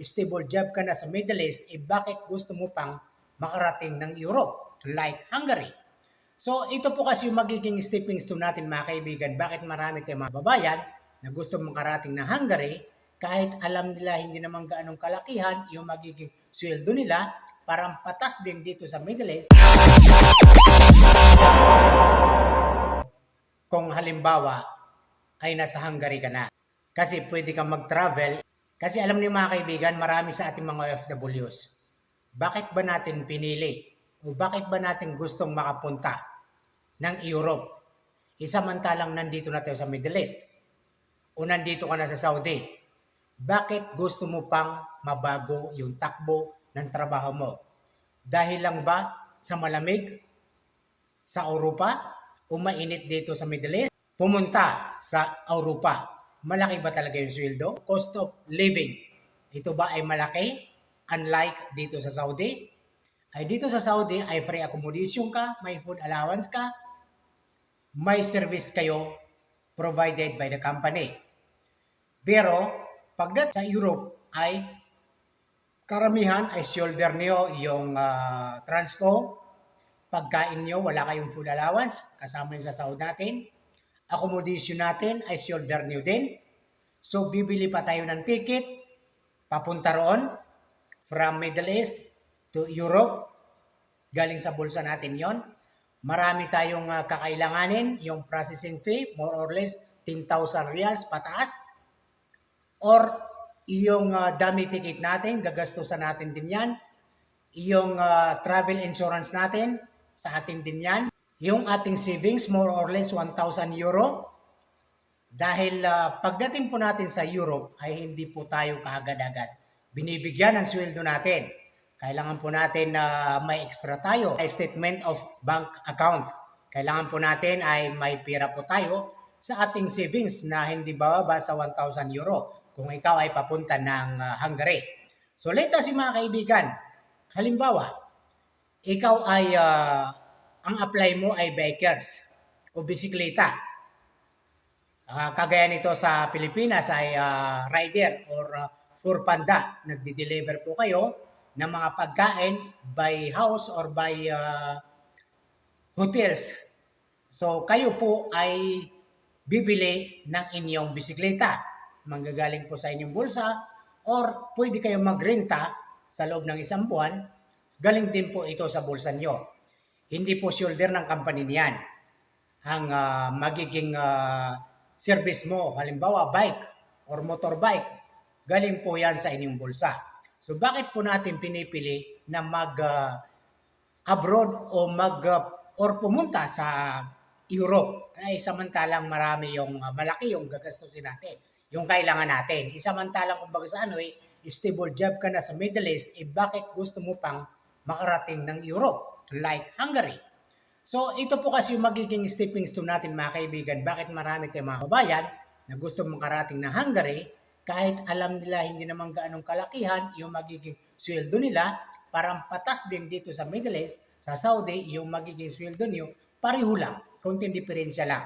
stable job ka na sa Middle East, bakit gusto mo pang makarating ng Europe, like Hungary? So ito po kasi yung magiging stepping stone natin mga kaibigan. Bakit marami tayong mga babayan na gusto makarating ng Hungary kahit alam nila hindi naman gaanong kalakihan yung magiging sweldo nila, parang patas din dito sa Middle East. Kung halimbawa ay nasa Hungary ka na. Kasi pwede kang mag-travel. Kasi alam niyo mga kaibigan, marami sa ating mga OFWs. Bakit ba natin pinili? O bakit ba natin gustong makapunta ng Europe? Isamantalang nandito na tayo sa Middle East. O nandito ka na sa Saudi. Bakit gusto mo pang mabago yung takbo ng trabaho mo? Dahil lang ba sa malamig sa Europa o mainit dito sa Middle East? Pumunta sa Europa. Malaki ba talaga yung sweldo? Cost of living. Ito ba ay malaki? Unlike dito sa Saudi? Ay dito sa Saudi ay free accommodation ka, may food allowance ka, may service kayo provided by the company. Pero pagdating sa Europe ay karamihan ay shoulder niyo yung transpo, pagkain nyo, wala kayong food allowance, kasama yung sa sahod natin. Accommodation natin ay shoulder nyo din. So, bibili pa tayo ng ticket, papunta roon, from Middle East to Europe. Galing sa bulsa natin yon. Marami tayong kakailanganin, yung processing fee, more or less 10,000 reals pataas. Or yung dummy ticket natin, gagastusan natin din yan. Yung travel insurance natin, sa atin din yan. Yung ating savings, more or less 1,000 euro. Dahil pagdating po natin sa Europe, ay hindi po tayo kaagad-agad binibigyan ng sweldo natin. Kailangan po natin na may extra tayo, ay statement of bank account. Kailangan po natin ay may pera po tayo sa ating savings na hindi bababa sa 1,000 euro kung ikaw ay papunta ng Hungary. So let us mga kaibigan, halimbawa, ikaw ay ang apply mo ay bikers o bisikleta. Kagaya nito sa Pilipinas ay rider or foodpanda. Nagdi-deliver po kayo ng mga pagkain by house or by hotels. So kayo po ay bibili ng inyong bisikleta. Manggagaling po sa inyong bulsa or pwede kayong magrenta sa loob ng isang buwan. Galing din po ito sa bulsa nyo. Hindi po shoulder ng company niyan. Ang magiging service mo, halimbawa bike or motorbike, galing po yan sa inyong bulsa. So bakit po natin pinipili na mag-abroad o or pumunta sa Europe? Ay samantalang marami yung malaki yung gagastusin natin, yung kailangan natin. Isamantalang kumbaga sa stable job ka na sa Middle East, bakit gusto mo pang makarating ng Europe, like Hungary? So ito po kasi yung magiging stepping stone natin mga kaibigan. Bakit marami tayong mga kabayan na gusto makarating ng Hungary kahit alam nila hindi naman gaanong kalakihan yung magiging sweldo nila, parang patas din dito sa Middle East, sa Saudi, yung magiging sweldo niyo, pareho lang, konting diferensya lang.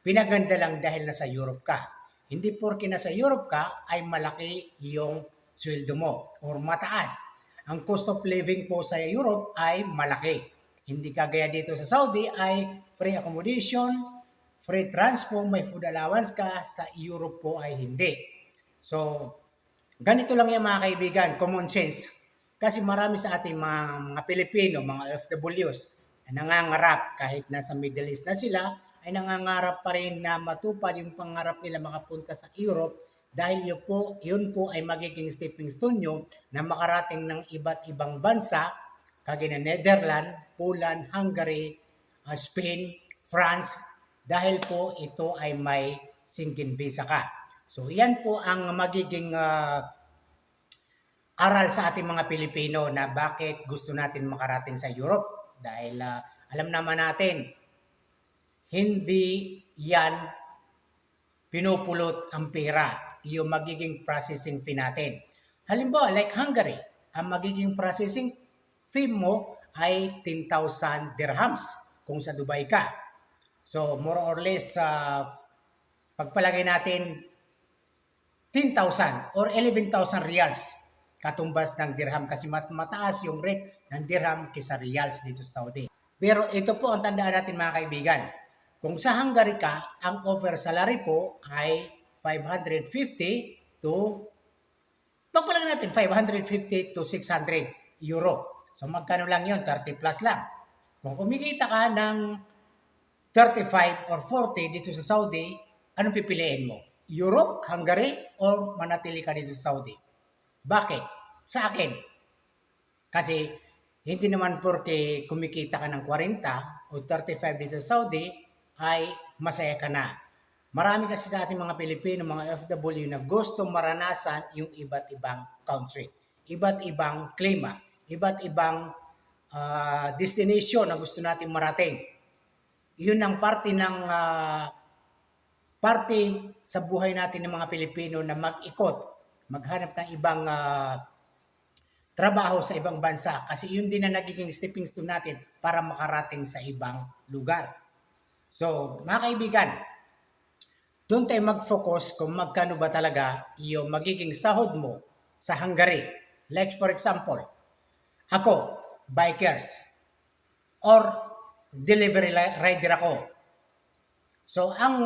Pinaganda lang dahil nasa Europe ka. Hindi porke nasa Europe ka ay malaki yung sweldo mo or mataas. Ang cost of living po sa Europe ay malaki. Hindi kagaya dito sa Saudi ay free accommodation, free transport, may food allowance ka. Sa Europe po ay hindi. So, ganito lang yan mga kaibigan, common sense. Kasi marami sa ating mga Pilipino, mga OFWs, na nangangarap kahit nasa Middle East na sila, ay nangangarap pa rin na matupad yung pangarap nila makapunta sa Europe dahil yun po ay magiging stepping stone nyo na makarating ng iba't ibang bansa kagaya ng Netherlands, Poland, Hungary, Spain, France, dahil po ito ay may sinking visa ka. So yan po ang magiging aral sa ating mga Pilipino na bakit gusto natin makarating sa Europe. Dahil alam naman natin, hindi yan pinupulot ang pera, yung magiging processing fee natin. Halimbawa, like Hungary, ang magiging processing fee mo ay 10,000 dirhams kung sa Dubai ka. So, more or less, pagpalagay natin 10,000 or 11,000 reals. katumbas ng dirham kasi mataas yung rate ng dirham kaysa riyals dito sa Saudi. Pero ito po ang tandaan natin mga kaibigan. Kung sa Hungary ka, ang offer salary po ay 550 to pagpalang natin 550 to 600 euro. So magkano lang yon? 30 plus lang. Kung kumikita ka ng 35 or 40 dito sa Saudi, anong pipiliin mo? Europe, Hungary, or manatili ka dito sa Saudi? Bakit? Sa akin. Kasi hindi naman porke kumikita ka ng 40 o 35 dito sa Saudi, ay masaya ka na. Marami kasi sa ating mga Pilipino, mga OFW na gusto maranasan yung iba't ibang country, iba't ibang klima, iba't ibang destination na gusto natin marating. Yun ang parte ng sa buhay natin ng mga Pilipino na mag-ikot, maghanap ng ibang trabaho sa ibang bansa kasi yun din na nagiging stepping stone natin para makarating sa ibang lugar. So, mga kaibigan, doon tayo mag-focus kung magkano ba talaga yung magiging sahod mo sa Hungary. Like for example, ako, bikers, or delivery rider ako. So, ang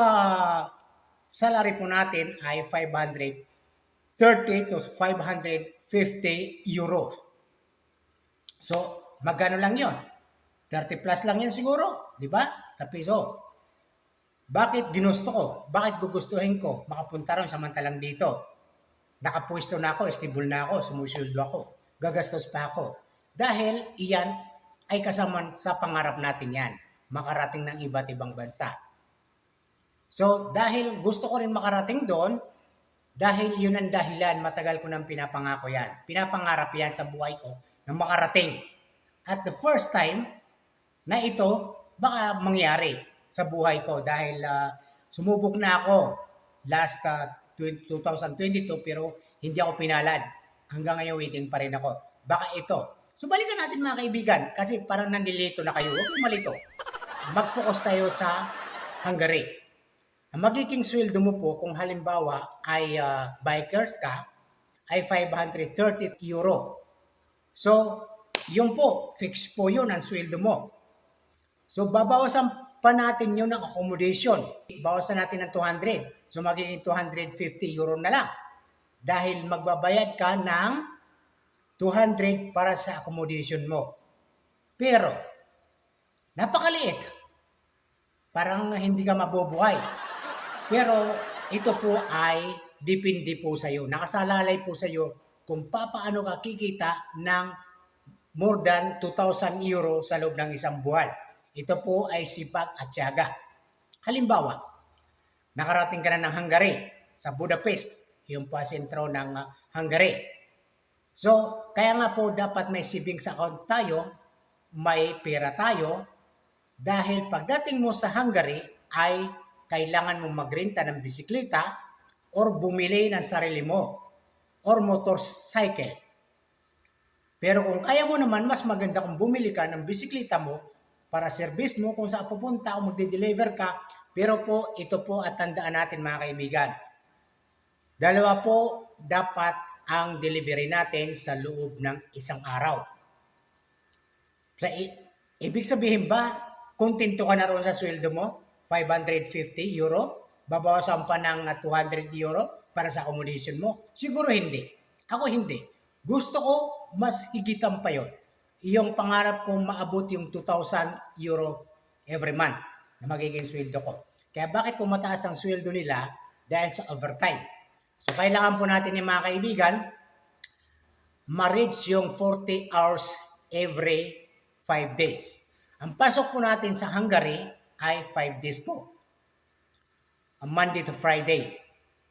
salary po natin ay 530 to 550 euros. So, magkano lang yon? 30 plus lang yan siguro, di ba? Sa piso. Bakit ginusto ko? Bakit gugustuhin ko makapunta ron samantalang dito? Nakapwesto na ako, stable na ako, sumusuldo ako, gagastos pa ako. Dahil iyan ay kasama sa pangarap natin yan, makarating ng iba't ibang bansa. So, dahil gusto ko rin makarating doon, dahil yun ang dahilan, matagal ko nang pinapangako yan. Pinapangarap yan sa buhay ko na makarating. At the first time na ito, baka mangyari sa buhay ko dahil sumubok na ako last 2022 pero hindi ako pinalad. Hanggang ngayon waiting pa rin ako. Baka ito. So balikan natin mga kaibigan kasi parang nandilito na kayo. Huwag kayong malito. Mag-focus tayo sa Hungary. Ang magiging sweldo mo po kung halimbawa ay bikers ka ay 530 euro. So yun po, fixed po yun ang sweldo mo. So babawasan pa natin yun ng accommodation. Bawasan natin ng 200. So magiging 250 euro na lang. Dahil magbabayad ka ng 200 para sa accommodation mo. Pero, napakaliit. Parang hindi ka mabubuhay. Pero, ito po ay depende po sa iyo. Nakasalalay po sa iyo kung paano ka kikita ng more than 2,000 euro sa loob ng isang buwan. Ito po ay sipag at tiyaga. Halimbawa, nakarating ka na ng Hungary, sa Budapest, yung po sentro ng Hungary. So, kaya nga po dapat may savings account tayo, may pera tayo, dahil pagdating mo sa Hungary ay kailangan mo magrenta ng bisikleta or bumili ng sarili mo or motorcycle. Pero kung kaya mo naman, mas maganda kung bumili ka ng bisikleta mo para service mo kung saan pupunta o magde-deliver ka. Pero po, ito po at tandaan natin mga kaibigan. Dalawa po dapat ang delivery natin sa loob ng isang araw. Ibig sabihin ba, kontento ka na roon sa sweldo mo? 550 euro? Babawasan pa ng 200 euro para sa accommodation mo? Siguro hindi. Ako hindi. Gusto ko mas higitan pa yon. Yung pangarap kong maabot yung 2,000 euro every month na magiging sweldo ko. Kaya bakit pumataas ang sweldo nila? Dahil sa overtime. So kailangan po natin yung mga kaibigan, ma-reach yung 40 hours every 5 days. Ang pasok po natin sa Hungary ay 5 days po. Monday to Friday.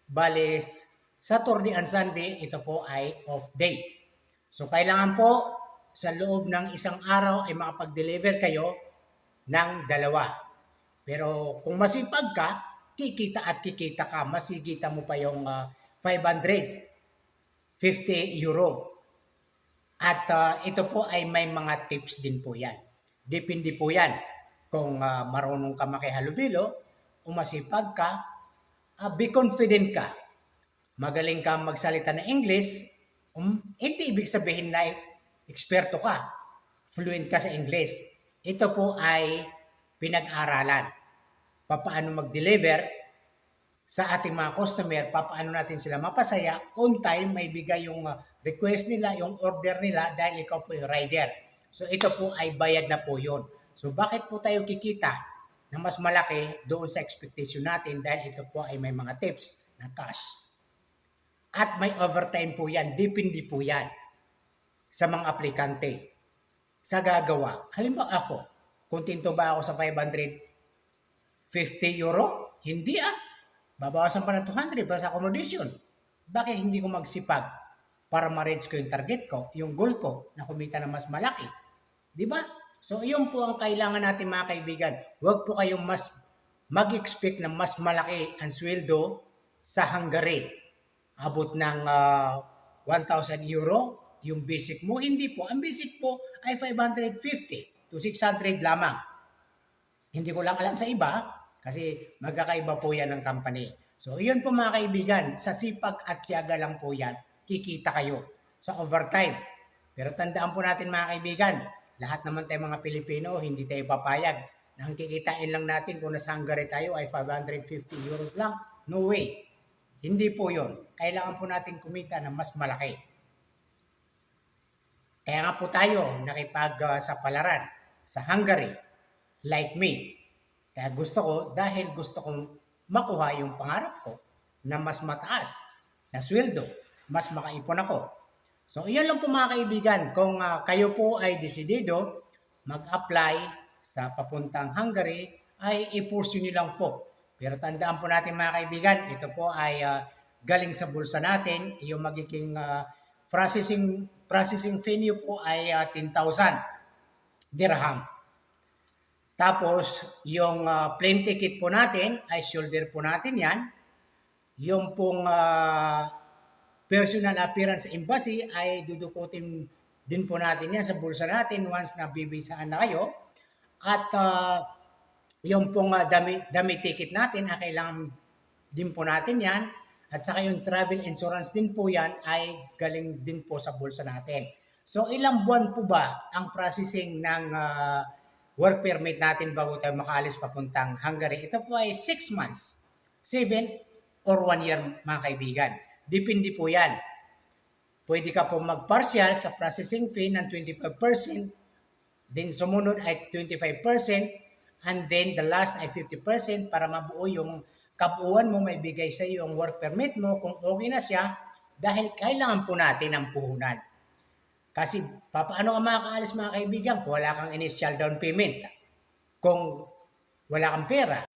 Balis, Saturday and Sunday, ito po ay off day. So kailangan po sa loob ng isang araw ay makapag-deliver kayo ng 2. Pero kung masipag ka, kikita at kikita ka, masigita mo pa yung 550 euro. At ito po ay may mga tips din po yan. Depende po yan kung marunong ka makihalubilo o masipag ka, be confident ka. Magaling ka magsalita ng English, Hindi ibig sabihin na eksperto ka, fluent ka sa English. Ito po ay pinag-aralan. Paano mag-deliver sa ating mga customer, paano natin sila mapasaya, on time, may bigay yung request nila, yung order nila dahil ikaw po yung rider. So ito po ay bayad na po yun. So bakit po tayo kikita na mas malaki doon sa expectation natin dahil ito po ay may mga tips na cash. At may overtime po yan, depende po yan sa mga aplikante sa gagawa. Halimbawa ako, kontento ba ako sa 550 euro? Hindi babawasan pa ng 200 para sa accommodation. Bakit hindi ko magsipag para ma-reach ko yung target ko, yung goal ko na kumita na mas malaki? Di ba? So, yun po ang kailangan natin mga kaibigan. Huwag po kayong mas mag-expect na mas malaki ang sweldo sa Hungary. Abot ng 1,000 euro, yung basic mo. Hindi po. Ang basic po ay 550 to 600 lamang. Hindi ko lang alam sa iba, kasi magkakaiba po yan ng company. So, yun po mga kaibigan, sa sipag at tiyaga lang po yan, kikita kayo sa overtime. Pero tandaan po natin mga kaibigan, lahat naman tayo mga Pilipino, hindi tayo papayag na ang kikitain lang natin kung nasa Hungary tayo ay 550 euros lang. No way. Hindi po yun. Kailangan po natin kumita ng mas malaki. Kaya nga po tayo nakipag-sapalaran sa Hungary, like me. Kaya gusto ko, dahil gusto kong makuha yung pangarap ko na mas mataas na sweldo, mas makaipon ako. So, iyan lang po mga kaibigan. Kung kayo po ay desidido mag-apply sa papuntang Hungary, ay i-pursue nyo lang po. Pero tandaan po natin mga kaibigan, ito po ay galing sa bulsa natin. Yung magiging processing fee nyo po ay 10,000 dirham. Tapos, yung plane ticket po natin, ay shoulder po natin yan. Yung pong personal appearance sa embassy ay dudukutin din po natin yan sa bulsa natin once na bibisaan na kayo. At yung pong dummy ticket natin, kailangan din po natin yan. At saka yung travel insurance din po yan ay galing din po sa bulsa natin. So, ilang buwan po ba ang processing ng work permit natin bago tayo makaalis papuntang Hungary? Ito po ay 6 months, 7 or 1 year mga kaibigan. Depende po yan. Pwede ka po mag-partial sa processing fee ng 25%, then sumunod ay 25%, and then the last ay 50% para mabuo yung kabuuan mo, may bigay sa iyo yung work permit mo kung okay na siya, dahil kailangan po natin ang puhunan. Kasi paano ka makakaalis mga kaibigan kung wala kang initial down payment? Kung wala kang pera.